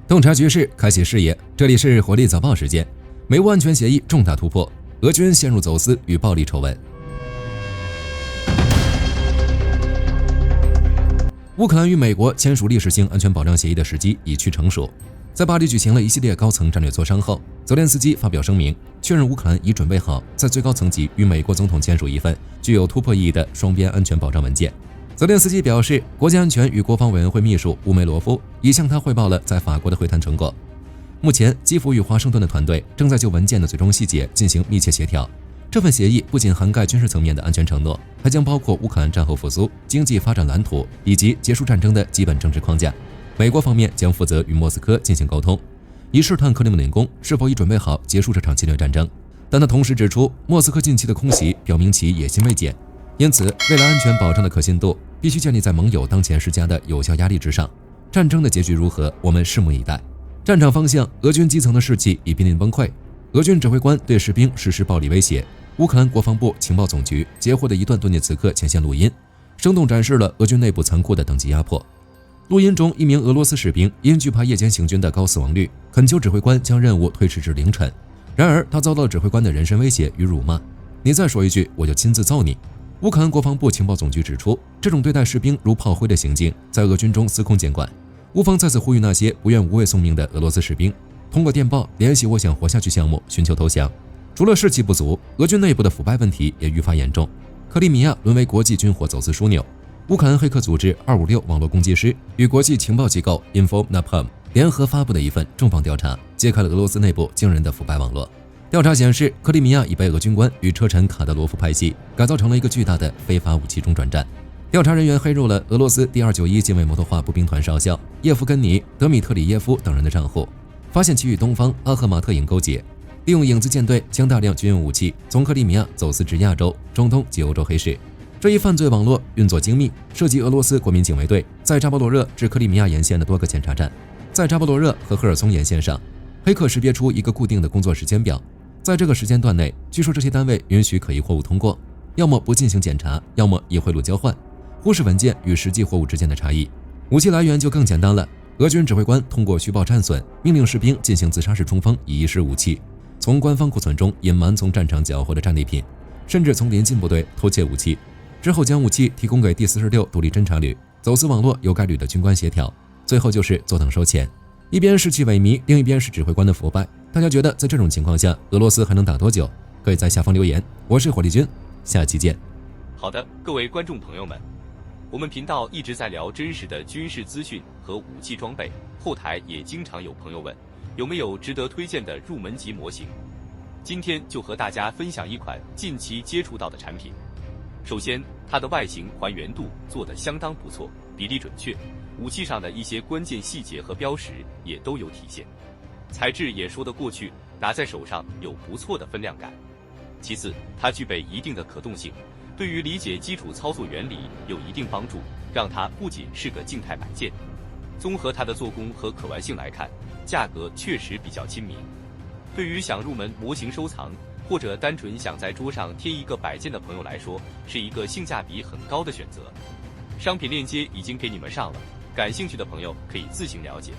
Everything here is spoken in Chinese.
洞察局势，开启视野。这里是火力早报时间。美乌安全协议重大突破，俄军陷入走私与暴力丑闻。乌克兰与美国签署历史性安全保障协议的时机已趋成熟。在巴黎举行了一系列高层战略磋商后，泽连斯基发表声明，确认乌克兰已准备好在最高层级与美国总统签署一份具有突破意义的双边安全保障文件。泽连斯基表示，国家安全与国防委员会秘书乌梅罗夫已向他汇报了在法国的会谈成果。目前，基辅与华盛顿的团队正在就文件的最终细节进行密切协调。这份协议不仅涵盖军事层面的安全承诺，还将包括乌克兰战后复苏、经济发展蓝图以及结束战争的基本政治框架。美国方面将负责与莫斯科进行沟通，以试探克里姆林宫是否已准备好结束这场侵略战争。但他同时指出，莫斯科近期的空袭表明其野心未减，因此未来安全保障的可信度必须建立在盟友当前施加的有效压力之上。战争的结局如何，我们拭目以待。战场方向，俄军基层的士气已濒临崩溃。俄军指挥官对士兵实施暴力威胁。乌克兰国防部情报总局截获的一段顿涅茨克前线录音，生动展示了俄军内部残酷的等级压迫。录音中，一名俄罗斯士兵因惧怕夜间行军的高死亡率，恳求指挥官将任务推迟至凌晨。然而，他遭到了指挥官的人身威胁与辱骂：“你再说一句，我就亲自揍你。”乌克兰国防部情报总局指出，这种对待士兵如炮灰的行径在俄军中司空见惯。乌方再次呼吁那些不愿无畏送命的俄罗斯士兵，通过电报联系我想活下去项目寻求投降。除了士气不足，俄军内部的腐败问题也愈发严重。克里米亚沦为国际军火走私枢纽。乌克兰黑客组织256网络攻击师与国际情报机构 InfoNapalm 联合发布的一份重磅调查，揭开了俄罗斯内部惊人的腐败网络。调查显示，克里米亚已被俄军官与车臣卡德罗夫派系改造成了一个巨大的非法武器中转站。调查人员黑入了俄罗斯第291近卫摩托化步兵团少校叶夫根尼·德米特里耶夫等人的账户，发现其与东方阿赫马特营勾结，利用影子舰队将大量军用武器从克里米亚走私至亚洲、中东及欧洲黑市。这一犯罪网络运作精密，涉及俄罗斯国民警卫队在扎波罗热至克里米亚沿线的多个检查站。在扎波罗热和赫尔松沿线上，黑客识别出一个固定的工作时间表，在这个时间段内，据说这些单位允许可疑货物通过，要么不进行检查，要么以贿赂交换，忽视文件与实际货物之间的差异。武器来源就更简单了，俄军指挥官通过虚报战损，命令士兵进行自杀式冲锋以遗失武器，从官方库存中隐瞒从战场缴获的战利品，甚至从邻近部队偷窃武器，之后将武器提供给第46独立侦察旅，走私网络由该旅的军官协调，最后就是坐等收钱。一边士气萎靡，另一边是指挥官的腐败。大家觉得在这种情况下，俄罗斯还能打多久？可以在下方留言。我是火力军，下期见。好的，各位观众朋友们，我们频道一直在聊真实的军事资讯和武器装备，后台也经常有朋友问，有没有值得推荐的入门级模型？今天就和大家分享一款近期接触到的产品。首先，它的外形还原度做得相当不错，比例准确，武器上的一些关键细节和标识也都有体现，材质也说得过去，拿在手上有不错的分量感。其次，它具备一定的可动性，对于理解基础操作原理有一定帮助，让它不仅是个静态摆件。综合它的做工和可玩性来看，价格确实比较亲民。对于想入门模型收藏，或者单纯想在桌上贴一个摆件的朋友来说，是一个性价比很高的选择。商品链接已经给你们上了，感兴趣的朋友可以自行了解。